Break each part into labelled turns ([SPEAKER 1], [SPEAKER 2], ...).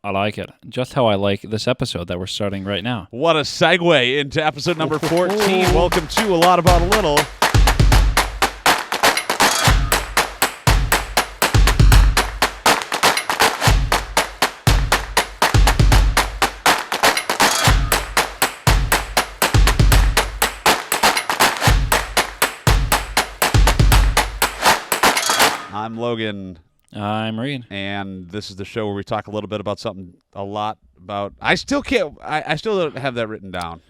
[SPEAKER 1] I like it. Just how I like this episode that we're starting right now.
[SPEAKER 2] What a segue into episode number 14. Welcome to A Lot About a Little. I'm Logan.
[SPEAKER 1] I'm Reid.
[SPEAKER 2] And this is the show where we talk a little bit about something a lot about. I still don't have that written down.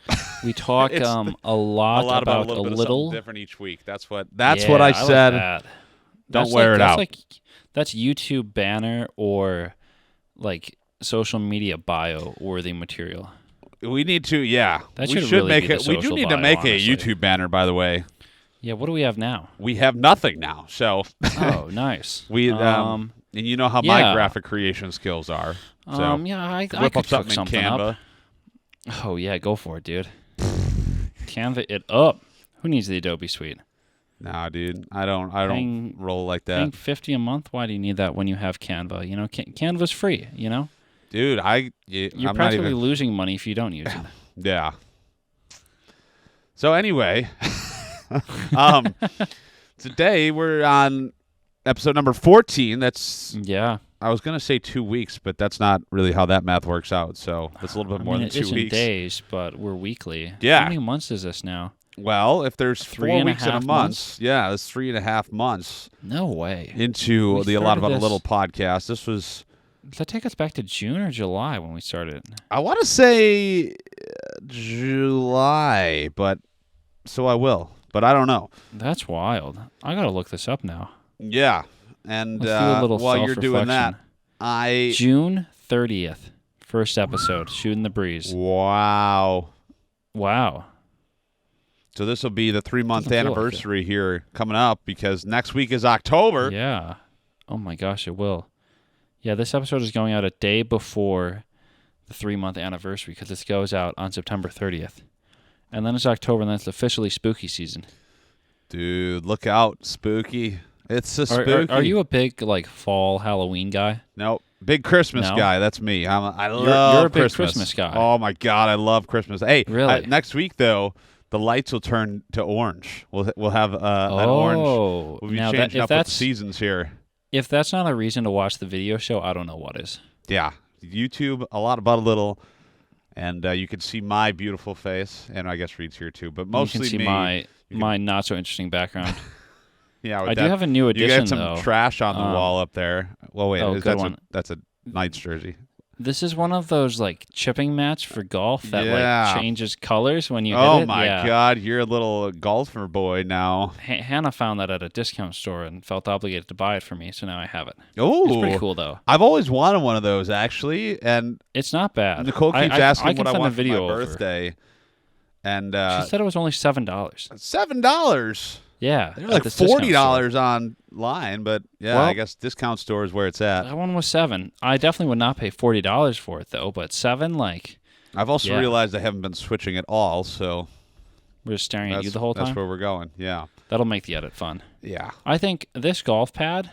[SPEAKER 1] We talk a lot about a little
[SPEAKER 2] different each week. That's what I said.
[SPEAKER 1] Like
[SPEAKER 2] don't wear it out.
[SPEAKER 1] That's YouTube banner or like social media bio worthy material.
[SPEAKER 2] We need to, yeah.
[SPEAKER 1] That
[SPEAKER 2] we
[SPEAKER 1] should
[SPEAKER 2] should
[SPEAKER 1] really
[SPEAKER 2] make
[SPEAKER 1] be
[SPEAKER 2] it.
[SPEAKER 1] the
[SPEAKER 2] We do
[SPEAKER 1] social
[SPEAKER 2] need to
[SPEAKER 1] bio,
[SPEAKER 2] make
[SPEAKER 1] honestly.
[SPEAKER 2] a YouTube banner, by the way.
[SPEAKER 1] Yeah, what do we have now?
[SPEAKER 2] We have nothing now. So
[SPEAKER 1] Oh, nice.
[SPEAKER 2] we and you know how my graphic creation skills are. So
[SPEAKER 1] yeah, I
[SPEAKER 2] whip
[SPEAKER 1] could
[SPEAKER 2] up something
[SPEAKER 1] cook something
[SPEAKER 2] in Canva.
[SPEAKER 1] up. Oh yeah, go for it, dude. Canva it up. Who needs the Adobe Suite?
[SPEAKER 2] Nah, dude, I don't roll like that.
[SPEAKER 1] Paying $50 a month. Why do you need that when you have Canva? You know, Canva's free. You know,
[SPEAKER 2] dude,
[SPEAKER 1] you're
[SPEAKER 2] I'm
[SPEAKER 1] practically
[SPEAKER 2] not even,
[SPEAKER 1] losing money if you don't use it.
[SPEAKER 2] Yeah. So anyway, today we're on episode number 14. That's I was gonna say 2 weeks, but that's not really how that math works out. So it's a little bit more than 2 weeks.
[SPEAKER 1] It's in days, but we're weekly.
[SPEAKER 2] Yeah.
[SPEAKER 1] How many months is this now?
[SPEAKER 2] Well, if there's 4 weeks in a month,
[SPEAKER 1] months?
[SPEAKER 2] yeah, that's 3.5 months
[SPEAKER 1] No way.
[SPEAKER 2] into the A Lot About a
[SPEAKER 1] this-
[SPEAKER 2] Little podcast. This was,
[SPEAKER 1] Does that take us back to June or July when we started?
[SPEAKER 2] I want to say July, but so I will, but I don't know.
[SPEAKER 1] That's wild. I gotta look this up now.
[SPEAKER 2] Yeah, and
[SPEAKER 1] Let's do a little
[SPEAKER 2] while you're doing that,
[SPEAKER 1] June 30th, first episode, Shooting the Breeze.
[SPEAKER 2] Wow. So this will be the 3-month
[SPEAKER 1] Doesn't feel like
[SPEAKER 2] anniversary here coming up because next week is October.
[SPEAKER 1] Yeah. Oh my gosh, it will. Yeah, this episode is going out a day before the 3-month anniversary because this goes out on September 30th. And then it's October, and then it's officially spooky season.
[SPEAKER 2] Dude, look out, spooky. It's so spooky.
[SPEAKER 1] Are you a big like fall Halloween guy?
[SPEAKER 2] Nope. Big Christmas
[SPEAKER 1] No?
[SPEAKER 2] guy. That's me. I love
[SPEAKER 1] You're a big
[SPEAKER 2] Christmas.
[SPEAKER 1] Christmas guy.
[SPEAKER 2] Oh my God, I love Christmas. Hey,
[SPEAKER 1] Really?
[SPEAKER 2] Next week though, the lights will turn to orange. We'll have an orange. We'll be
[SPEAKER 1] now
[SPEAKER 2] changing up with the seasons here.
[SPEAKER 1] If that's not a reason to watch the video show, I don't know what is.
[SPEAKER 2] Yeah, YouTube, A Lot About a Little, and you can see my beautiful face, and I guess Reid's here too, but mostly
[SPEAKER 1] you can see my not so interesting background.
[SPEAKER 2] Yeah,
[SPEAKER 1] I do have a new addition.
[SPEAKER 2] You got some
[SPEAKER 1] though.
[SPEAKER 2] trash on the wall up there. Well, wait, that's a Knights jersey.
[SPEAKER 1] This is one of those like chipping mats for golf that like changes colors when you hit it.
[SPEAKER 2] Oh my God, you're a little golfer boy now.
[SPEAKER 1] Hannah found that at a discount store and felt obligated to buy it for me, so now I have it.
[SPEAKER 2] Oh,
[SPEAKER 1] it's pretty cool though.
[SPEAKER 2] I've always wanted one of those actually, and
[SPEAKER 1] it's not bad.
[SPEAKER 2] Nicole keeps asking what I want for my
[SPEAKER 1] over.
[SPEAKER 2] birthday, and
[SPEAKER 1] she said it was only $7.
[SPEAKER 2] $7.
[SPEAKER 1] Yeah,
[SPEAKER 2] they're like $40 online, but I guess discount store is where it's at.
[SPEAKER 1] That one was $7. I definitely would not pay $40 for it though, but $7, like.
[SPEAKER 2] I've also realized I haven't been switching at all, so
[SPEAKER 1] we're just staring at you the whole time.
[SPEAKER 2] That's where we're going. Yeah,
[SPEAKER 1] that'll make the edit fun.
[SPEAKER 2] Yeah,
[SPEAKER 1] I think this golf pad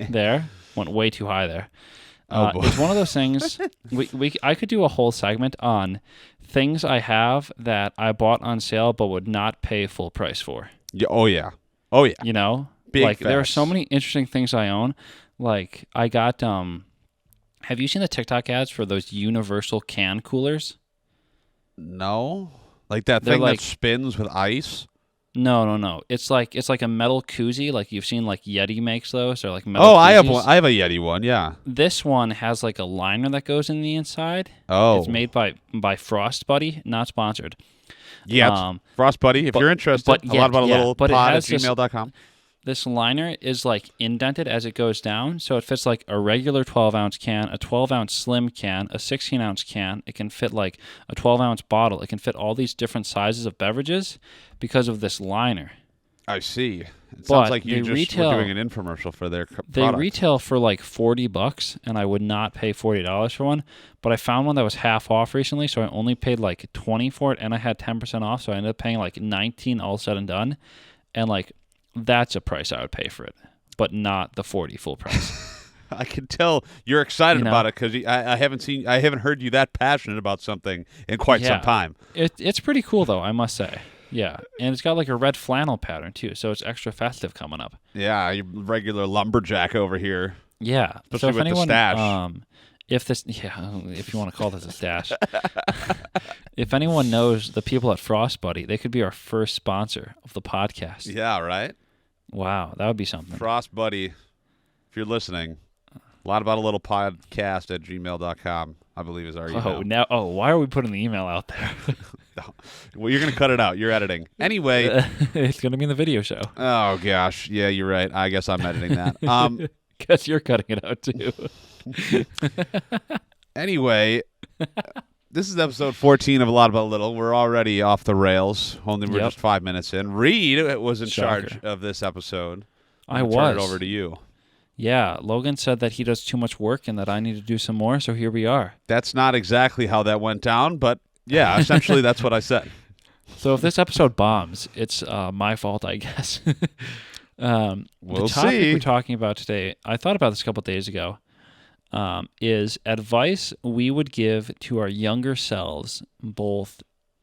[SPEAKER 1] there went way too high there. It's one of those things. I could do a whole segment on things I have that I bought on sale but would not pay full price for.
[SPEAKER 2] Yeah. Oh yeah.
[SPEAKER 1] You know,
[SPEAKER 2] Big
[SPEAKER 1] there are so many interesting things I own. Like I got. Have you seen the TikTok ads for those universal can coolers?
[SPEAKER 2] No, like that thing that spins with ice.
[SPEAKER 1] No. It's like a metal koozie. Like you've seen like Yeti makes those or like metal.
[SPEAKER 2] Oh,
[SPEAKER 1] koozies.
[SPEAKER 2] I have one. I have a Yeti one. Yeah.
[SPEAKER 1] This one has like a liner that goes in the inside.
[SPEAKER 2] Oh.
[SPEAKER 1] It's made by Frost Buddy, not sponsored.
[SPEAKER 2] Yeah, Frost Buddy, if you're interested, a lot about a little pod at gmail.com.
[SPEAKER 1] This liner is like indented as it goes down, so it fits like a regular 12-ounce can, a 12-ounce slim can, a 16-ounce can. It can fit like a 12-ounce bottle. It can fit all these different sizes of beverages because of this liner.
[SPEAKER 2] I see. It sounds like you just were doing an infomercial for their product.
[SPEAKER 1] They retail for like $40, and I would not pay $40 for one. But I found one that was half off recently, so I only paid like $20 for it, and I had 10% off, so I ended up paying like $19 all said and done. And like that's a price I would pay for it, but not the $40 full price.
[SPEAKER 2] I can tell you're excited about it because I haven't heard you that passionate about something in quite some time.
[SPEAKER 1] It's pretty cool though, I must say. Yeah, and it's got like a red flannel pattern too, so it's extra festive coming up.
[SPEAKER 2] Yeah, your regular lumberjack over here.
[SPEAKER 1] Yeah,
[SPEAKER 2] especially
[SPEAKER 1] so if
[SPEAKER 2] with
[SPEAKER 1] anyone,
[SPEAKER 2] the stash.
[SPEAKER 1] If you want to call this a stash, if anyone knows the people at Frost Buddy, they could be our first sponsor of the podcast.
[SPEAKER 2] Yeah, right.
[SPEAKER 1] Wow, that would be something.
[SPEAKER 2] Frost Buddy, if you're listening, a lot about a little podcast at gmail.com, I believe is our email.
[SPEAKER 1] Why are we putting the email out there?
[SPEAKER 2] Well, you're going to cut it out. You're editing. Anyway.
[SPEAKER 1] It's going to be in the video show.
[SPEAKER 2] Oh, gosh. Yeah, you're right. I guess I'm editing that.
[SPEAKER 1] Guess you're cutting it out, too.
[SPEAKER 2] Anyway, this is episode 14 of A Lot About Little. We're already off the rails. Only we're just 5 minutes in. Reid was in charge of this episode.
[SPEAKER 1] I was.
[SPEAKER 2] Turn it over to you.
[SPEAKER 1] Yeah, Logan said that he does too much work and that I need to do some more, so here we are.
[SPEAKER 2] That's not exactly how that went down, but yeah, essentially that's what I said.
[SPEAKER 1] So if this episode bombs, it's my fault, I guess.
[SPEAKER 2] We'll
[SPEAKER 1] the topic
[SPEAKER 2] see.
[SPEAKER 1] we're talking about today, I thought about this a couple of days ago, is advice we would give to our younger selves, both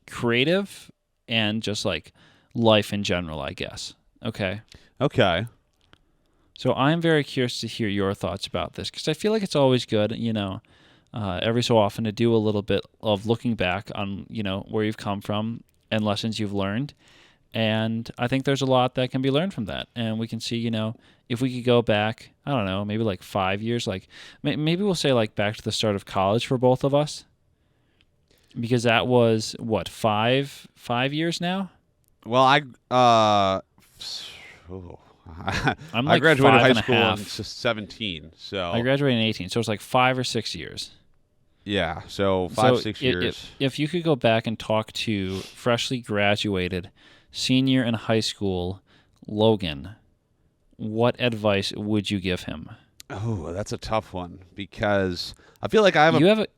[SPEAKER 1] creative and just like life in general, I guess. Okay?
[SPEAKER 2] Okay.
[SPEAKER 1] So I'm very curious to hear your thoughts about this because I feel like it's always good, every so often to do a little bit of looking back on, where you've come from and lessons you've learned. And I think there's a lot that can be learned from that. And we can see, if we could go back, I don't know, maybe like 5 years, like maybe we'll say like back to the start of college for both of us. Because that was, what, 5 years now?
[SPEAKER 2] Well, I graduated high school in 17, so
[SPEAKER 1] I graduated in 18, so it's like 5 or 6 years.
[SPEAKER 2] Yeah, so 6 years.
[SPEAKER 1] If you could go back and talk to freshly graduated senior in high school Logan, what advice would you give him?
[SPEAKER 2] Oh, that's a tough one because I feel like I have
[SPEAKER 1] you have a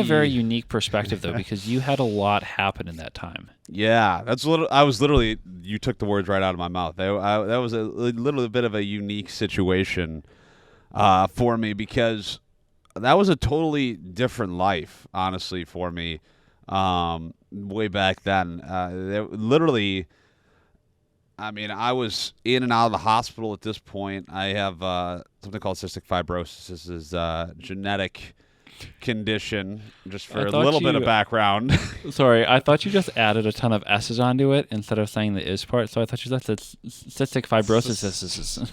[SPEAKER 1] very unique perspective though because you had a lot happen in that time.
[SPEAKER 2] Yeah, you took the words right out of my mouth. That was a little bit of a unique situation for me because that was a totally different life, honestly, for me way back then. Literally, I mean, I was in and out of the hospital at this point. I have something called cystic fibrosis. This is a genetic condition, just for a little bit of background.
[SPEAKER 1] Sorry, I thought you just added a ton of S's onto it instead of saying the is part, so I thought you said cystic fibrosis.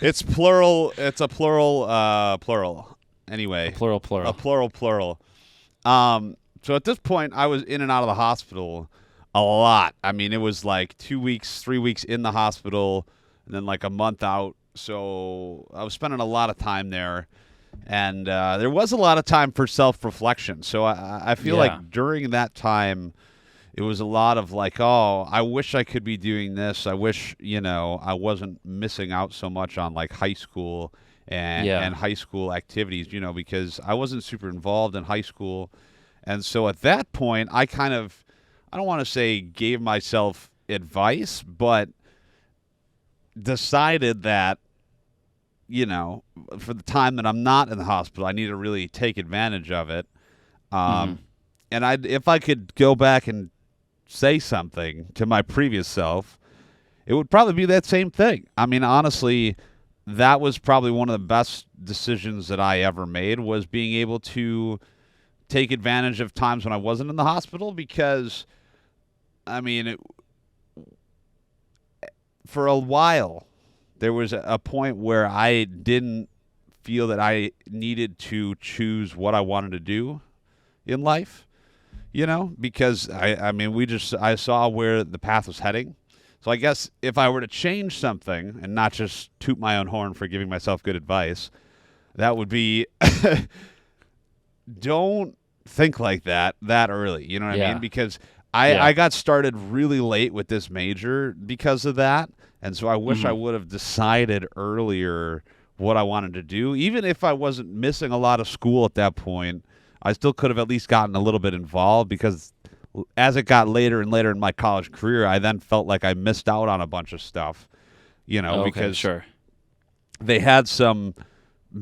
[SPEAKER 2] It's plural. It's a plural. Anyway.
[SPEAKER 1] A plural.
[SPEAKER 2] A plural. So at this point, I was in and out of the hospital a lot. I mean, it was like 2 weeks, 3 weeks in the hospital, and then like a month out. So I was spending a lot of time there. And there was a lot of time for self-reflection. So I feel like during that time, it was a lot of like, oh, I wish I could be doing this. I wish, I wasn't missing out so much on like high school and high school activities, because I wasn't super involved in high school. And so at that point, I don't want to say gave myself advice, but decided that, for the time that I'm not in the hospital, I need to really take advantage of it. And if I could go back and say something to my previous self, it would probably be that same thing. I mean, honestly, that was probably one of the best decisions that I ever made, was being able to take advantage of times when I wasn't in the hospital, because, I mean, for a while, there was a point where I didn't feel that I needed to choose what I wanted to do in life, because I saw where the path was heading. So I guess if I were to change something and not just toot my own horn for giving myself good advice, that would be don't think like that early. You know what I mean? Because I got started really late with this major because of that. And so I wish I would have decided earlier what I wanted to do. Even if I wasn't missing a lot of school at that point, I still could have at least gotten a little bit involved, because as it got later and later in my college career, I then felt like I missed out on a bunch of stuff, because they had some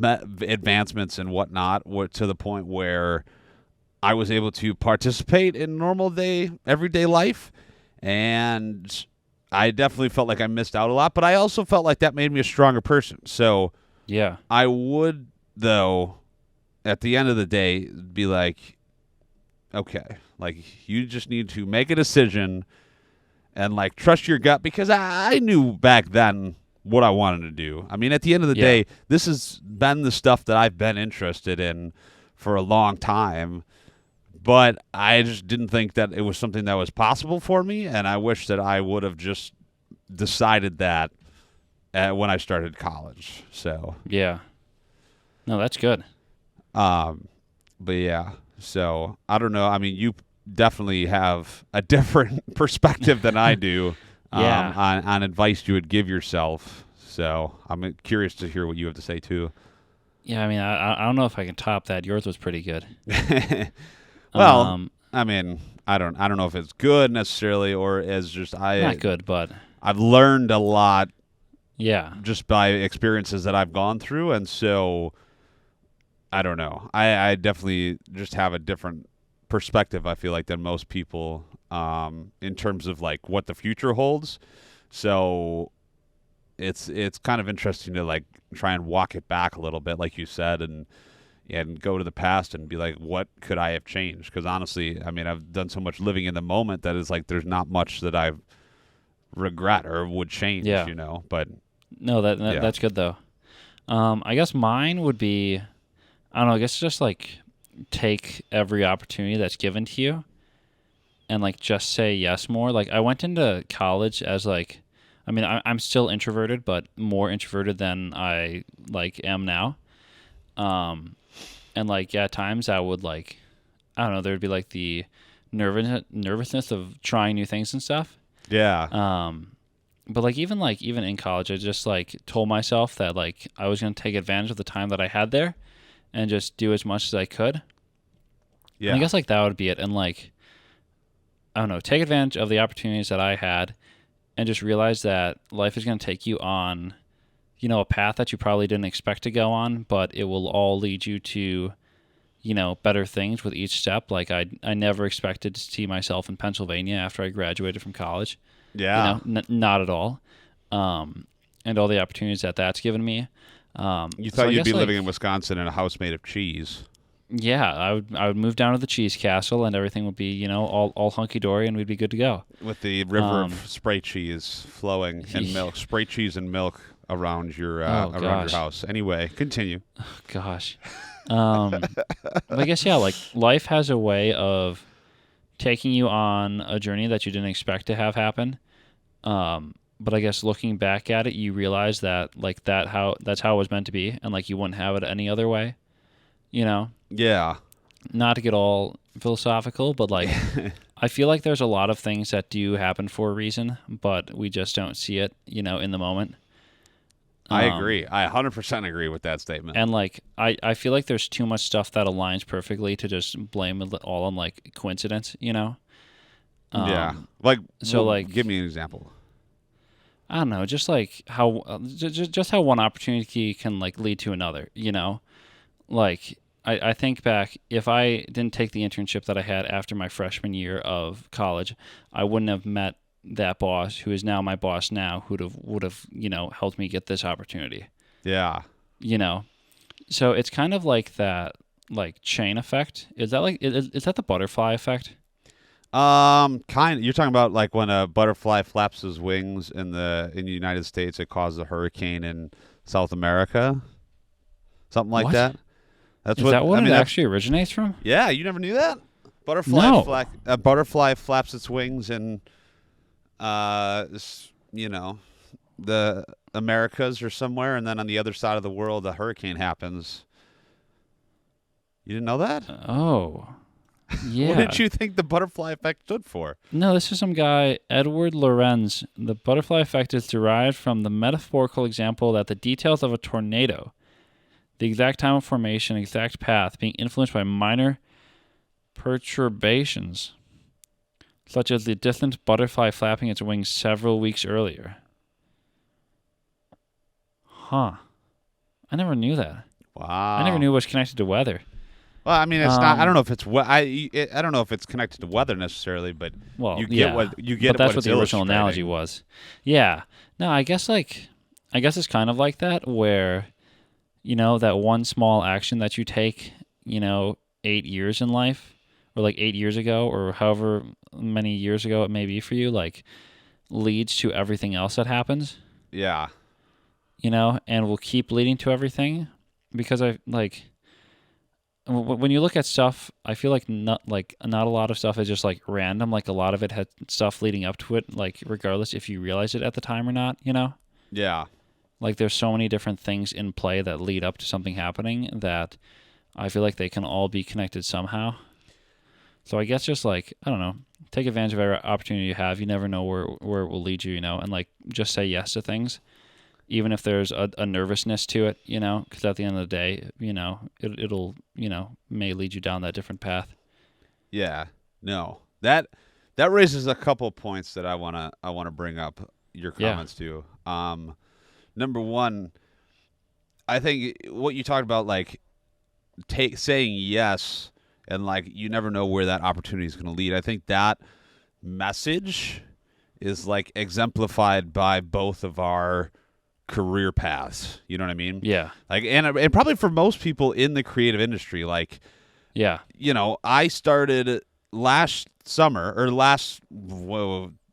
[SPEAKER 2] advancements and whatnot, to the point where I was able to participate in normal everyday life, and I definitely felt like I missed out a lot. But I also felt like that made me a stronger person. So
[SPEAKER 1] Yeah.
[SPEAKER 2] I would, though, at the end of the day, be like, okay, like you just need to make a decision and like trust your gut, because I knew back then what I wanted to do. I mean, at the end of the
[SPEAKER 1] Yeah.
[SPEAKER 2] day, this has been the stuff that I've been interested in for a long time, but I just didn't think that it was something that was possible for me, and I wish that I would have just decided that when I started college. So,
[SPEAKER 1] Yeah. No, that's good.
[SPEAKER 2] um, but yeah, so I don't know. I mean, you definitely have a different perspective than I do,
[SPEAKER 1] Yeah.
[SPEAKER 2] on advice you would give yourself. So I'm curious to hear what you have to say too.
[SPEAKER 1] Yeah, I mean, I don't know if I can top that. Yours was pretty good.
[SPEAKER 2] Well,
[SPEAKER 1] Um,
[SPEAKER 2] I mean, I don't know if it's good necessarily, or as just
[SPEAKER 1] Not good, but
[SPEAKER 2] I've learned a lot
[SPEAKER 1] yeah.
[SPEAKER 2] just by experiences that I've gone through, and so I don't know. I definitely just have a different perspective, I feel like, than most people, in terms of like what the future holds. So it's kind of interesting to like try and walk it back a little bit, like you said, and go to the past and be like, what could I have changed? Because honestly, I mean, I've done so much living in the moment that is like there's not much that I regret or would change,
[SPEAKER 1] Yeah.
[SPEAKER 2] But
[SPEAKER 1] No,
[SPEAKER 2] yeah,
[SPEAKER 1] that's good though. I guess mine would be, I don't know, I guess just like take every opportunity that's given to you and like just say yes more. Like I went into college as like, I mean, I'm still introverted, but more introverted than I like am now. Um, and like at times I would like, I don't know, there'd be like the nervousness of trying new things and stuff.
[SPEAKER 2] yeah,
[SPEAKER 1] Um, but even in college, I just like told myself that like I was gonna take advantage of the time that I had there and just do as much as I could. And I
[SPEAKER 2] yeah,
[SPEAKER 1] guess like that would be it. And like I don't know, take advantage of the opportunities that I had and just realize that life is gonna take you on, a path that you probably didn't expect to go on, but it will all lead you to, better things with each step. Like I never expected to see myself in Pennsylvania after I graduated from college.
[SPEAKER 2] yeah.
[SPEAKER 1] Not at all. Um, and all the opportunities that that's given me.
[SPEAKER 2] You
[SPEAKER 1] So
[SPEAKER 2] thought
[SPEAKER 1] I
[SPEAKER 2] you'd be
[SPEAKER 1] guess
[SPEAKER 2] living
[SPEAKER 1] like
[SPEAKER 2] in Wisconsin in a house made of cheese
[SPEAKER 1] yeah, I would move down to the cheese castle and everything would be all hunky dory and we'd be good to go.
[SPEAKER 2] with the river of
[SPEAKER 1] Um,
[SPEAKER 2] spray cheese flowing and milk, spray cheese and milk
[SPEAKER 1] oh
[SPEAKER 2] around your
[SPEAKER 1] gosh,
[SPEAKER 2] house. Anyway, continue.
[SPEAKER 1] gosh. But I guess yeah, like life has a way of taking you on a journey that you didn't expect to have happen. But I guess looking back at it, you realize that like that's how it was meant to be, and like you wouldn't have it any other way. You know,
[SPEAKER 2] Yeah,
[SPEAKER 1] not to get all philosophical, but like I feel like there's a lot of things that do happen for a reason, but we just don't see it, in the moment.
[SPEAKER 2] I
[SPEAKER 1] Um,
[SPEAKER 2] agree. I 100% agree with that statement.
[SPEAKER 1] and like I feel like there's too much stuff that aligns perfectly to just blame it all on like coincidence.
[SPEAKER 2] Yeah,
[SPEAKER 1] Um,
[SPEAKER 2] like,
[SPEAKER 1] so
[SPEAKER 2] well,
[SPEAKER 1] like
[SPEAKER 2] give me an example.
[SPEAKER 1] I don't know, just like how just how one opportunity can like lead to another. Like I think back, if I didn't take the internship that I had after my freshman year of college, I wouldn't have met that boss who is now my boss now, would have helped me get this opportunity.
[SPEAKER 2] Yeah.
[SPEAKER 1] You know, so it's kind of like that like chain effect. Is that the butterfly effect?
[SPEAKER 2] Kind of. You're talking about like when a butterfly flaps his wings in the United States, it causes a hurricane in South America, something like
[SPEAKER 1] What
[SPEAKER 2] that. That's
[SPEAKER 1] is
[SPEAKER 2] what
[SPEAKER 1] that?
[SPEAKER 2] I
[SPEAKER 1] What
[SPEAKER 2] mean.
[SPEAKER 1] it
[SPEAKER 2] That's
[SPEAKER 1] actually originates from?
[SPEAKER 2] Yeah. You never knew that.
[SPEAKER 1] No.
[SPEAKER 2] A butterfly flaps its wings in the Americas or somewhere, and then on the other side of the world, a hurricane happens. You didn't know that?
[SPEAKER 1] Oh,
[SPEAKER 2] What did
[SPEAKER 1] yeah.
[SPEAKER 2] you think the butterfly effect stood for?
[SPEAKER 1] No, this is some guy, Edward Lorenz. The butterfly effect is derived from the metaphorical example that the details of a tornado, the exact time of formation, exact path, being influenced by minor perturbations, such as the distant butterfly flapping its wings several weeks earlier. Huh. I never knew that. I never
[SPEAKER 2] Wow.
[SPEAKER 1] knew it was connected to weather.
[SPEAKER 2] Well, I mean, it's not. I don't
[SPEAKER 1] Um,
[SPEAKER 2] know if it's. I don't know if it's connected to weather necessarily, but
[SPEAKER 1] well,
[SPEAKER 2] you get
[SPEAKER 1] yeah,
[SPEAKER 2] what you
[SPEAKER 1] but
[SPEAKER 2] get
[SPEAKER 1] that's
[SPEAKER 2] what
[SPEAKER 1] what
[SPEAKER 2] it's
[SPEAKER 1] the original analogy
[SPEAKER 2] illustrating.
[SPEAKER 1] was. Yeah. No, I guess it's kind of like that where, that one small action that you take, 8 years in life, or like 8 years ago, or however many years ago it may be for you, like leads to everything else that happens,
[SPEAKER 2] Yeah.
[SPEAKER 1] and will keep leading to everything because I like when you look at stuff, I feel like not a lot of stuff is just like random. Like a lot of it had stuff leading up to it, like regardless if you realize it at the time or not.
[SPEAKER 2] Yeah.
[SPEAKER 1] Like there's so many different things in play that lead up to something happening that I feel like they can all be connected somehow. So I guess just like, I don't know, take advantage of every opportunity you have. You never know where it will lead you, and like just say yes to things, even if there's a nervousness to it, because at the end of the day, it'll, may lead you down that different path.
[SPEAKER 2] Yeah. No. That raises a couple points that I wanna bring up your
[SPEAKER 1] Yeah.
[SPEAKER 2] comments to. Number one, I think what you talked about, like saying yes, and like you never know where that opportunity is going to lead. I think that message is like exemplified by both of our career paths. You know what I mean?
[SPEAKER 1] Yeah.
[SPEAKER 2] Like, and probably for most people in the creative industry, like,
[SPEAKER 1] Yeah.
[SPEAKER 2] I started last summer or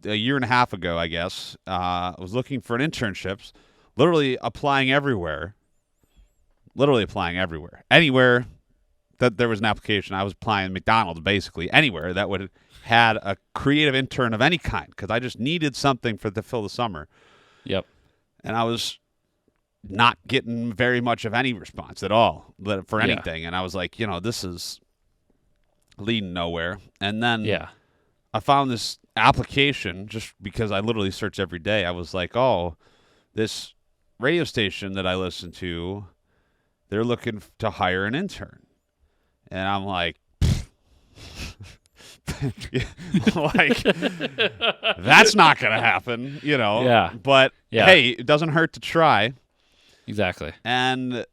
[SPEAKER 2] a year and a half ago, I guess. I was looking for an internships, literally applying everywhere, anywhere that there was an application. I was applying McDonald's, basically anywhere that would had a creative intern of any kind, because I just needed something to fill the summer,
[SPEAKER 1] Yep.
[SPEAKER 2] and I was not getting very much of any response at all for
[SPEAKER 1] Yeah.
[SPEAKER 2] anything. And I was like, this is leading nowhere. And then
[SPEAKER 1] Yeah.
[SPEAKER 2] I found this application just because I literally search every day. I was like, oh, this radio station that I listen to, they're looking to hire an intern. And I'm like, like, that's not going to happen,
[SPEAKER 1] Yeah.
[SPEAKER 2] But
[SPEAKER 1] Yeah.
[SPEAKER 2] hey, it doesn't hurt to try.
[SPEAKER 1] Exactly.
[SPEAKER 2] And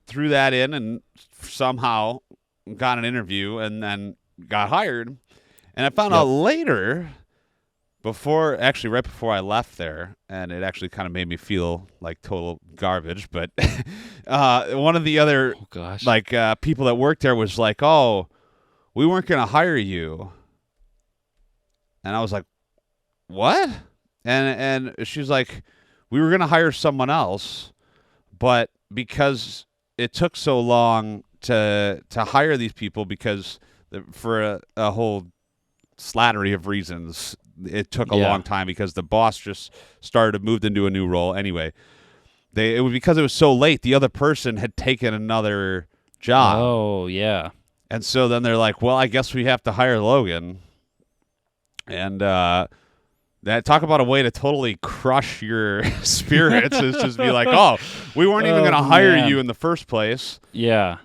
[SPEAKER 2] threw that in and somehow got an interview and then got hired. And I found out
[SPEAKER 1] Yep.
[SPEAKER 2] later, right before I left there, and it actually kind of made me feel like total garbage. But one of the other
[SPEAKER 1] Oh gosh.
[SPEAKER 2] people that worked there was like, "Oh, we weren't going to hire you," and I was like, "What?" And she's like, "We were going to hire someone else, but because it took so long to hire these people, because for a whole slattery of reasons, it took a
[SPEAKER 1] Yeah.
[SPEAKER 2] long time because the boss just moved into a new role. Anyway, it was because it was so late. The other person had taken another job,
[SPEAKER 1] Oh yeah.
[SPEAKER 2] and so then they're like, "Well, I guess we have to hire Logan." And that, talk about a way to totally crush your spirits, is just be like, "Oh, we weren't even
[SPEAKER 1] Oh,
[SPEAKER 2] going to hire
[SPEAKER 1] man.
[SPEAKER 2] you in the first place."
[SPEAKER 1] Yeah.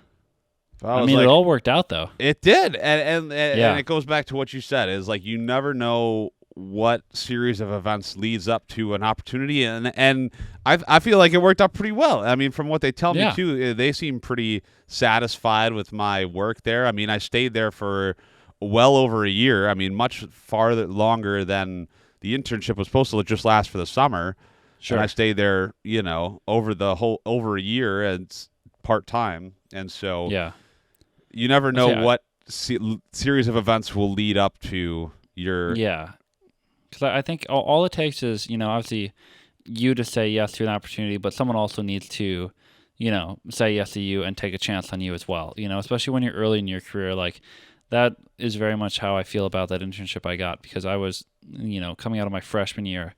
[SPEAKER 2] I
[SPEAKER 1] I
[SPEAKER 2] was
[SPEAKER 1] mean,
[SPEAKER 2] like,
[SPEAKER 1] it all worked out though.
[SPEAKER 2] it did, and
[SPEAKER 1] Yeah.
[SPEAKER 2] it goes back to what you said, is like you never know what series of events leads up to an opportunity, and I feel like it worked out pretty well. I mean, from what they tell me
[SPEAKER 1] Yeah.
[SPEAKER 2] too, they seem pretty satisfied with my work there. I mean, I stayed there for well over a year. I mean, much farther longer than the internship was supposed to just last for the summer.
[SPEAKER 1] Sure.
[SPEAKER 2] And I stayed there, over a year, and part time, and so
[SPEAKER 1] Yeah.
[SPEAKER 2] you never know
[SPEAKER 1] Yeah.
[SPEAKER 2] what series of events will lead up to your.
[SPEAKER 1] Yeah. Because I think all it takes is, obviously you to say yes to an opportunity, but someone also needs to, say yes to you and take a chance on you as well. Especially when you're early in your career, like that is very much how I feel about that internship I got, because I was, coming out of my freshman year,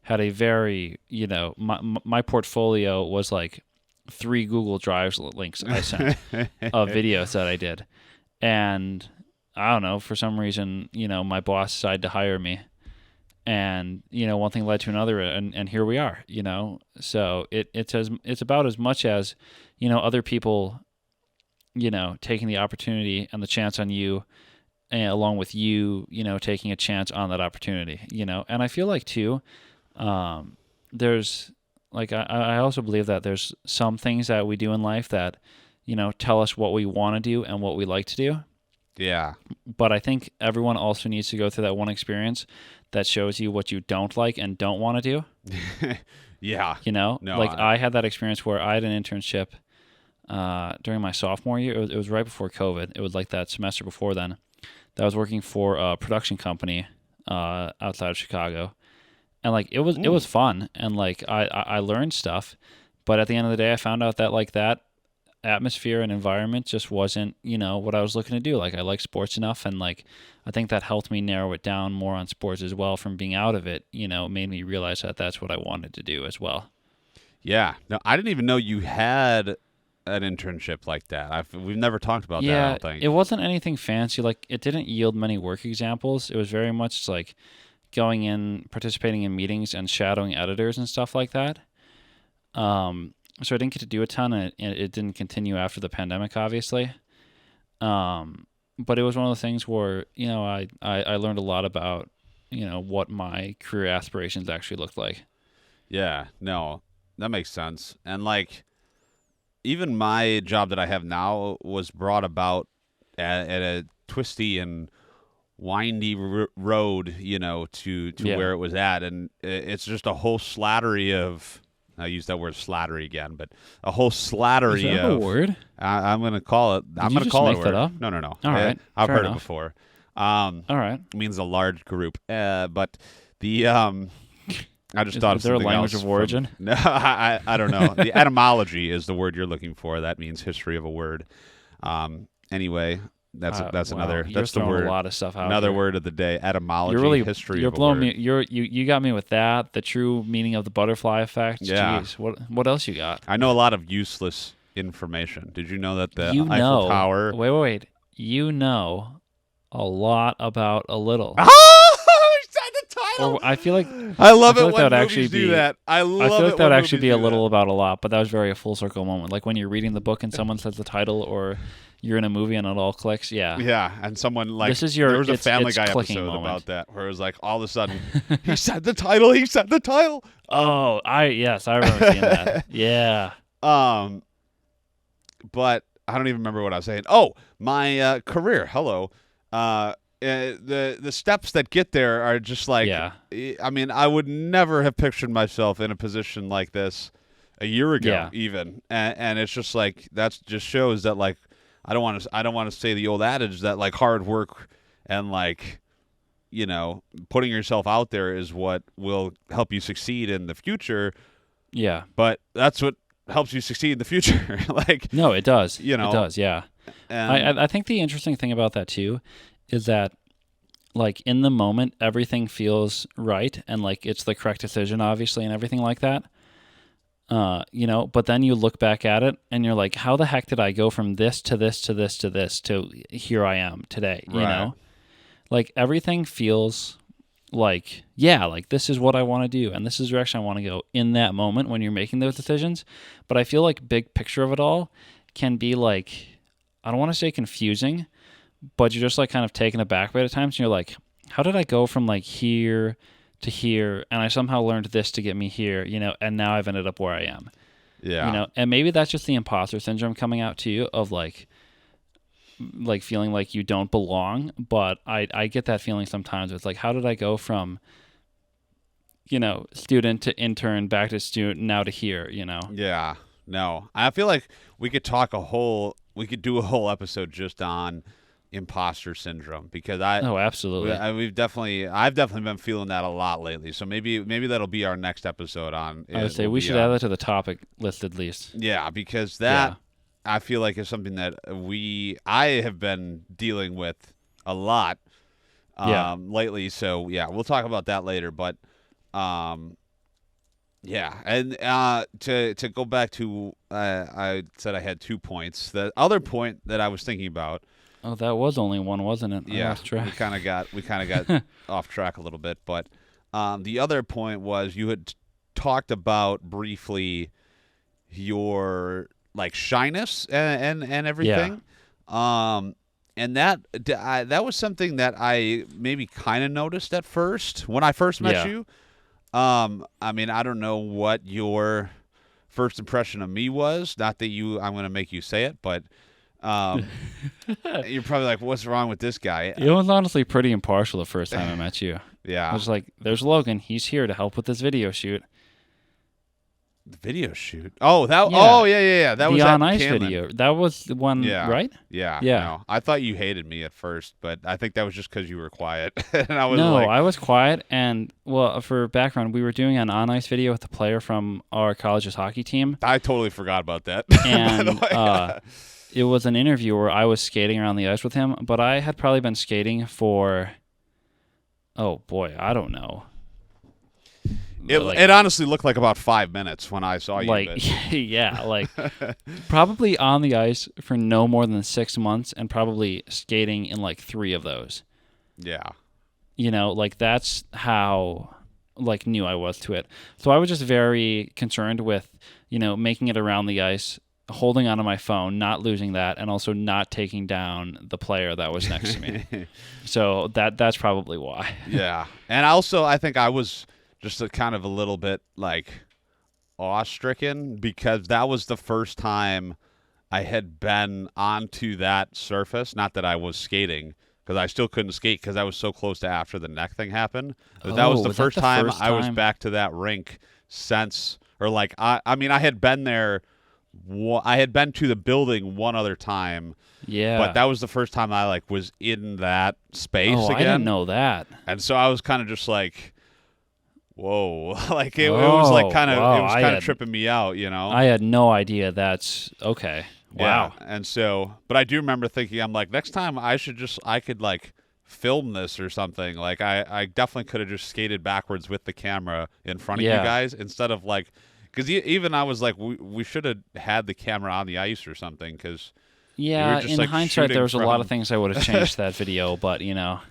[SPEAKER 1] had a very, my portfolio was like 3 Google Drives links I sent of videos that I did. And I don't know, for some reason, my boss decided to hire me. And, one thing led to another, and here we are, So it's about as much as, other people, taking the opportunity and the chance on you, and along with you, taking a chance on that opportunity, And I feel like too, there's Like I also believe that there's some things that we do in life that, tell us what we want to do and what we like to do.
[SPEAKER 2] Yeah.
[SPEAKER 1] But I think everyone also needs to go through that one experience that shows you what you don't like and don't want to do.
[SPEAKER 2] Yeah. No,
[SPEAKER 1] Like I had that experience where I had an internship during my sophomore year. It was right before COVID. It was like that semester before then. That I was working for a production company outside of Chicago, and like it was fun, and like I learned stuff. But at the end of the day, I found out that like that atmosphere and environment just wasn't what I was looking to do. Like I like sports enough, and like I think that helped me narrow it down more on sports as well. From being out of it, made me realize that that's what I wanted to do as well.
[SPEAKER 2] Yeah. No, I didn't even know you had an internship like that. We've never talked about that, I don't think.
[SPEAKER 1] It wasn't anything fancy. Like it didn't yield many work examples. It was very much like going in, participating in meetings, and shadowing editors and stuff like that. So I didn't get to do a ton, and it didn't continue after the pandemic, obviously. But it was one of the things where I learned a lot about what my career aspirations actually looked like.
[SPEAKER 2] Yeah. No, that makes sense. And like, even my job that I have now was brought about at a twisty and windy road, to where it was at, and it's just a whole slattery of. I use that word slattery again, but a whole slattery
[SPEAKER 1] Is that
[SPEAKER 2] of
[SPEAKER 1] a word?
[SPEAKER 2] I'm going to call it. I'm going to
[SPEAKER 1] just
[SPEAKER 2] call
[SPEAKER 1] make
[SPEAKER 2] it a
[SPEAKER 1] that
[SPEAKER 2] word.
[SPEAKER 1] up?
[SPEAKER 2] No.
[SPEAKER 1] All right,
[SPEAKER 2] I've
[SPEAKER 1] fair
[SPEAKER 2] heard it
[SPEAKER 1] enough.
[SPEAKER 2] before.
[SPEAKER 1] All right.
[SPEAKER 2] It means a large group. But the I just thought of
[SPEAKER 1] Is there a
[SPEAKER 2] something
[SPEAKER 1] language
[SPEAKER 2] else
[SPEAKER 1] of origin?
[SPEAKER 2] No, I don't know. The etymology is the word you're looking for. That means history of a word. Anyway, that's
[SPEAKER 1] Wow,
[SPEAKER 2] another.
[SPEAKER 1] You're
[SPEAKER 2] That's the
[SPEAKER 1] throwing
[SPEAKER 2] word.
[SPEAKER 1] a lot of stuff out.
[SPEAKER 2] Another
[SPEAKER 1] here.
[SPEAKER 2] word of the day. Etymology.
[SPEAKER 1] You're really
[SPEAKER 2] history
[SPEAKER 1] You're
[SPEAKER 2] of a
[SPEAKER 1] blowing
[SPEAKER 2] word.
[SPEAKER 1] me. You got me with that. The true meaning of the butterfly effect.
[SPEAKER 2] Yeah.
[SPEAKER 1] Jeez, what else you got?
[SPEAKER 2] I know a lot of useless information. Did you know that the
[SPEAKER 1] You
[SPEAKER 2] Eiffel
[SPEAKER 1] know.
[SPEAKER 2] Tower?
[SPEAKER 1] Wait. You know a lot about a little.
[SPEAKER 2] Oh, he said the title.
[SPEAKER 1] Or I feel like
[SPEAKER 2] I love
[SPEAKER 1] I feel
[SPEAKER 2] it
[SPEAKER 1] like
[SPEAKER 2] when
[SPEAKER 1] that would
[SPEAKER 2] movies
[SPEAKER 1] actually
[SPEAKER 2] do
[SPEAKER 1] be-
[SPEAKER 2] that. I
[SPEAKER 1] I
[SPEAKER 2] love
[SPEAKER 1] feel
[SPEAKER 2] it
[SPEAKER 1] like that
[SPEAKER 2] when
[SPEAKER 1] would actually
[SPEAKER 2] movies
[SPEAKER 1] be a
[SPEAKER 2] do
[SPEAKER 1] little
[SPEAKER 2] that.
[SPEAKER 1] about a lot, but that was very a full circle moment. Like when you're reading the book and someone says the title, or you're in a movie and it all clicks. Yeah.
[SPEAKER 2] Yeah, and someone like
[SPEAKER 1] This is your-
[SPEAKER 2] there was a
[SPEAKER 1] it's-
[SPEAKER 2] Family
[SPEAKER 1] it's
[SPEAKER 2] Guy
[SPEAKER 1] clicking
[SPEAKER 2] episode
[SPEAKER 1] moment.
[SPEAKER 2] about that where it was like all of a sudden he said the title. He said the title.
[SPEAKER 1] I remember seeing that. Yeah.
[SPEAKER 2] But I don't even remember what I was saying. Oh, my career. Hello. The steps that get there are just like.
[SPEAKER 1] Yeah.
[SPEAKER 2] I mean, I would never have pictured myself in a position like this a year ago,
[SPEAKER 1] Yeah.
[SPEAKER 2] even, and it's just like that just shows that like I don't want to say the old adage that like hard work and like putting yourself out there is what will help you succeed in the future.
[SPEAKER 1] Yeah.
[SPEAKER 2] But that's what helps you succeed in the future. Like,
[SPEAKER 1] No, it does.
[SPEAKER 2] You know,
[SPEAKER 1] It does, yeah.
[SPEAKER 2] and
[SPEAKER 1] I think the interesting thing about that too is that like in the moment everything feels right and like it's the correct decision obviously and everything like that. But then you look back at it and you're like, how the heck did I go from this to this to this to this to here I am today, you
[SPEAKER 2] Right.
[SPEAKER 1] know? Like everything feels like, yeah, like this is what I want to do and this is the direction I want to go in that moment when you're making those decisions. But I feel like big picture of it all can be like, I don't want to say confusing, but you're just like kind of taken aback by it at times and you're like, how did I go from like here to here and I somehow learned this to get me here, and now I've ended up where I am.
[SPEAKER 2] yeah,
[SPEAKER 1] And maybe that's just the imposter syndrome coming out to you of like feeling like you don't belong, but I get that feeling sometimes. It's like, how did I go from student to intern, back to student, now to here,
[SPEAKER 2] yeah. No, I feel like we could do a whole episode just on imposter syndrome because
[SPEAKER 1] Oh, absolutely.
[SPEAKER 2] I've definitely been feeling that a lot lately. So maybe that'll be our next episode on.
[SPEAKER 1] I would say we should add that to the topic list at least.
[SPEAKER 2] Yeah, because that I feel like is something that I have been dealing with a lot lately. So yeah, we'll talk about that later. But yeah, and to go back to I said I had 2 points. The other point that I was thinking about.
[SPEAKER 1] Oh, that was only one, wasn't it? I
[SPEAKER 2] Yeah,
[SPEAKER 1] lost track.
[SPEAKER 2] we kind of got off track a little bit, but the other point was you had talked about briefly your like shyness and everything, and that was something that I maybe kind of noticed at first when I first met you. I mean, I don't know what your first impression of me was. Not that I'm going to make you say it, but um, you're probably like, "What's wrong with this guy?"
[SPEAKER 1] It was honestly pretty impartial the first time I met you. I
[SPEAKER 2] Yeah,
[SPEAKER 1] was like, there's Logan. He's here to help with this video shoot.
[SPEAKER 2] the video shoot. Oh, that.
[SPEAKER 1] Yeah,
[SPEAKER 2] Oh, yeah, yeah, yeah. That
[SPEAKER 1] the
[SPEAKER 2] was at
[SPEAKER 1] on ice
[SPEAKER 2] Canlan.
[SPEAKER 1] video. That was the one,
[SPEAKER 2] Yeah,
[SPEAKER 1] right?
[SPEAKER 2] yeah.
[SPEAKER 1] Yeah.
[SPEAKER 2] No, I thought you hated me at first, but I think that was just because you were quiet, and I was
[SPEAKER 1] No,
[SPEAKER 2] like,
[SPEAKER 1] I was quiet. And, well, for background, we were doing an on ice video with a player from our college's hockey team.
[SPEAKER 2] I totally forgot about that. By
[SPEAKER 1] And
[SPEAKER 2] the way.
[SPEAKER 1] it was an interview where I was skating around the ice with him, but I had probably been skating for, oh boy, I don't know.
[SPEAKER 2] It honestly looked like about 5 minutes when I saw you.
[SPEAKER 1] Like, yeah, like probably on the ice for no more than 6 months and probably skating in like 3 of those.
[SPEAKER 2] Yeah.
[SPEAKER 1] Like that's how like new I was to it. So I was just very concerned with, making it around the ice, holding onto my phone, not losing that, and also not taking down the player that was next to me. So that's probably why.
[SPEAKER 2] Yeah. And also, I think I was just kind of a little bit like awe-stricken because that was the first time I had been onto that surface. Not that I was skating, because I still couldn't skate because I was so close to after the neck thing happened. But that was the
[SPEAKER 1] was that
[SPEAKER 2] first
[SPEAKER 1] the
[SPEAKER 2] time
[SPEAKER 1] first
[SPEAKER 2] I was
[SPEAKER 1] time?
[SPEAKER 2] back to that rink since, or like, I mean, I had been there. I had been to the building one other time,
[SPEAKER 1] Yeah.
[SPEAKER 2] but that was the first time I like was in that space
[SPEAKER 1] Oh,
[SPEAKER 2] again.
[SPEAKER 1] I didn't know that.
[SPEAKER 2] And so I was kind of just like, whoa, like it was like kind of
[SPEAKER 1] wow.
[SPEAKER 2] it was kind of tripping me out, you know.
[SPEAKER 1] I had no idea that's okay. Wow.
[SPEAKER 2] Yeah. And so, but I do remember thinking, I'm like, next time I could like film this or something. Like I definitely could have just skated backwards with the camera in front of you
[SPEAKER 1] Yeah.
[SPEAKER 2] guys instead of like, because even I was like, we should have had the camera on the ice or something because.
[SPEAKER 1] Yeah,
[SPEAKER 2] just,
[SPEAKER 1] in
[SPEAKER 2] like,
[SPEAKER 1] hindsight, there was a lot
[SPEAKER 2] shooting
[SPEAKER 1] of things I would have changed to that video, but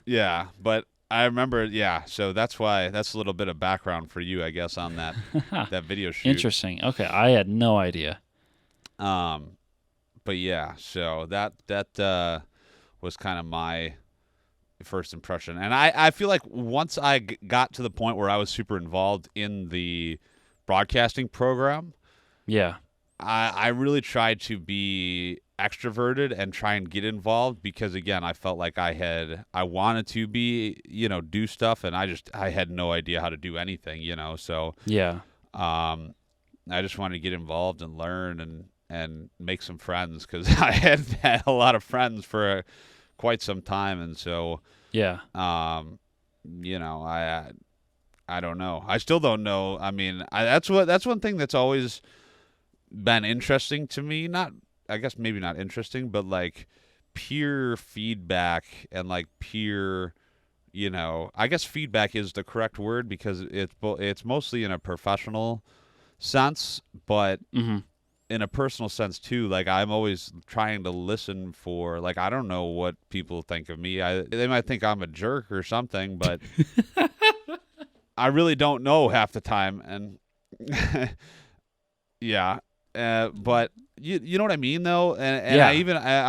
[SPEAKER 2] Yeah, but I remember, yeah. So that's a little bit of background for you, I guess, on that video shoot.
[SPEAKER 1] Interesting. Okay, I had no idea.
[SPEAKER 2] But yeah, so that was kind of my first impression, and I feel like once I got to the point where I was super involved in the broadcasting program,
[SPEAKER 1] Yeah.
[SPEAKER 2] I really tried to be extroverted and try and get involved because again I felt like I wanted to be do stuff and I had no idea how to do anything so
[SPEAKER 1] Yeah.
[SPEAKER 2] I just wanted to get involved and learn and make some friends because I had a lot of friends for quite some time and so
[SPEAKER 1] Yeah.
[SPEAKER 2] I don't know, I still don't know. I mean that's one thing that's always been interesting to me, not I guess maybe not interesting, but like peer feedback and like peer, I guess feedback is the correct word because it's mostly in a professional sense, but
[SPEAKER 1] Mm-hmm.
[SPEAKER 2] in a personal sense too. Like I'm always trying to listen for like I don't know what people think of me. They might think I'm a jerk or something, but I really don't know half the time, and yeah. But you know what I mean though, and
[SPEAKER 1] Yeah.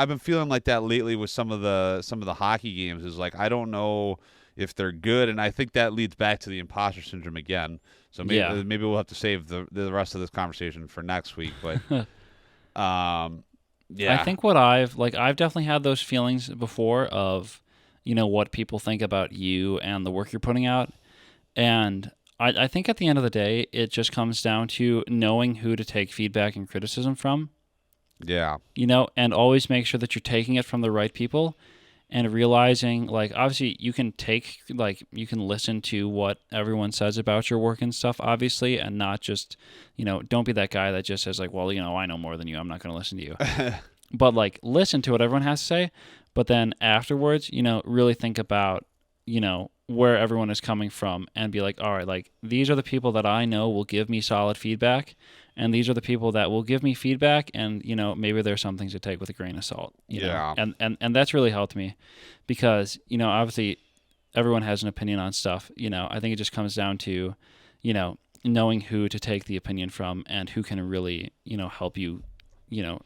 [SPEAKER 2] I've been feeling like that lately with some of the hockey games. Is like I don't know if they're good, and I think that leads back to the imposter syndrome again. So maybe we'll have to save the rest of this conversation for next week. But yeah,
[SPEAKER 1] I think what I've definitely had those feelings before of, what people think about you and the work you're putting out. And I think at the end of the day, it just comes down to knowing who to take feedback and criticism from,
[SPEAKER 2] yeah,
[SPEAKER 1] and always make sure that you're taking it from the right people and realizing, like, obviously you can you can listen to what everyone says about your work and stuff, obviously, and not just, don't be that guy that just says, like, well, I know more than you. I'm not going to listen to you. But, like, listen to what everyone has to say. But then afterwards, really think about, where everyone is coming from and be like, all right, like these are the people that I know will give me solid feedback, and these are the people that will give me feedback, and maybe there's some things to take with a grain of salt.
[SPEAKER 2] Yeah.
[SPEAKER 1] And that's really helped me because obviously everyone has an opinion on stuff. I think it just comes down to knowing who to take the opinion from and who can really help you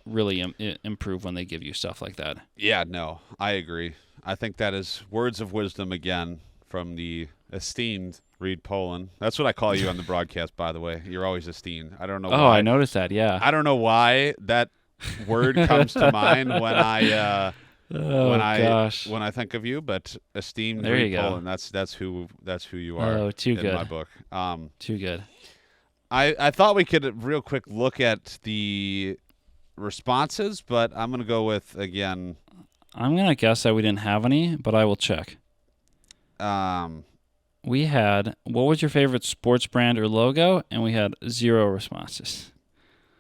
[SPEAKER 1] really improve when they give you stuff like that.
[SPEAKER 2] Yeah, no, I agree. I think that is words of wisdom again from the esteemed Reid Poland. That's what I call you on the broadcast, by the way. You're always esteemed. I don't know
[SPEAKER 1] Oh,
[SPEAKER 2] why.
[SPEAKER 1] I noticed that. Yeah.
[SPEAKER 2] I don't know why that word comes to mind when I
[SPEAKER 1] Gosh.
[SPEAKER 2] when I think of you, but esteemed
[SPEAKER 1] There
[SPEAKER 2] Reid
[SPEAKER 1] you go.
[SPEAKER 2] Poland. That's who you are.
[SPEAKER 1] Oh, too
[SPEAKER 2] in
[SPEAKER 1] good.
[SPEAKER 2] my book.
[SPEAKER 1] Too good.
[SPEAKER 2] I thought we could real quick look at the responses, but I'm gonna go with again.
[SPEAKER 1] I'm gonna guess that we didn't have any, but I will check. We had, what was your favorite sports brand or logo? And we had 0 responses.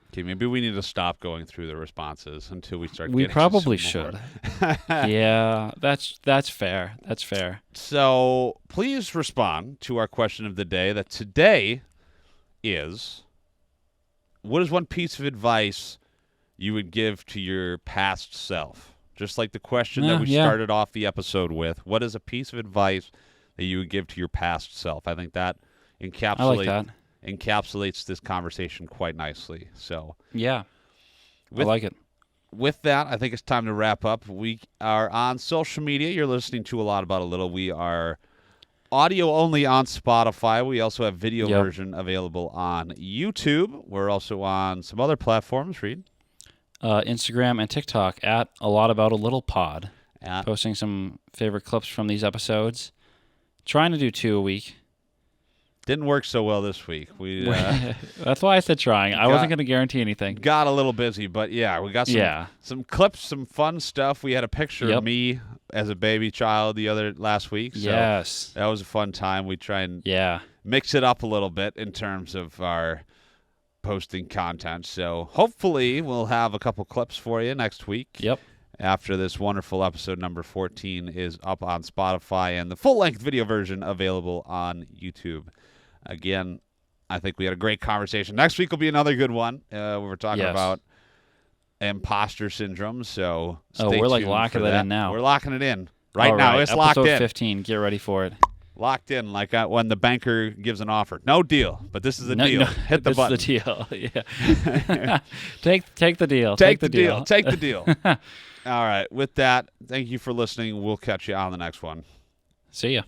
[SPEAKER 2] Okay, maybe we need to stop going through the responses until we start.
[SPEAKER 1] We
[SPEAKER 2] getting
[SPEAKER 1] probably
[SPEAKER 2] some more.
[SPEAKER 1] should. Yeah, that's fair. That's fair.
[SPEAKER 2] So please respond to our question of the day. That today is, what is one piece of advice you would give to your past self? Just like the question that we started off the episode with. What is a piece of advice that you would give to your past self? I think that encapsulates this conversation quite nicely. So
[SPEAKER 1] yeah, I like it.
[SPEAKER 2] With that, I think it's time to wrap up. We are on social media. You're listening to A Lot About a Little. We are audio only on Spotify. We also have video version available on YouTube. We're also on some other platforms, Reid.
[SPEAKER 1] Instagram and TikTok at A Lot About a Little Pod. Posting some favorite clips from these episodes. Trying to do 2 a week.
[SPEAKER 2] Didn't work so well this week. We
[SPEAKER 1] That's why I said trying. I wasn't going to guarantee anything.
[SPEAKER 2] Got a little busy, but yeah, we got some clips, some fun stuff. We had a picture of me as a baby child last week. So
[SPEAKER 1] yes.
[SPEAKER 2] That was a fun time. We try and mix it up a little bit in terms of our posting content. So hopefully we'll have a couple clips for you next week.
[SPEAKER 1] Yep.
[SPEAKER 2] After this wonderful episode number 14 is up on Spotify and the full-length video version available on YouTube. Again, I think we had a great conversation. Next week will be another good one. We're talking about imposter syndrome. So
[SPEAKER 1] we're like locking it in now.
[SPEAKER 2] We're locking it in right now. It's locked in.
[SPEAKER 1] Episode 15. Get ready for it.
[SPEAKER 2] Locked in, like when the banker gives an offer. No deal, but this is the deal. Hit the button.
[SPEAKER 1] This is the deal. Yeah. Take the deal.
[SPEAKER 2] Take the deal. Take the deal. All right. With that, thank you for listening. We'll catch you on the next one.
[SPEAKER 1] See ya.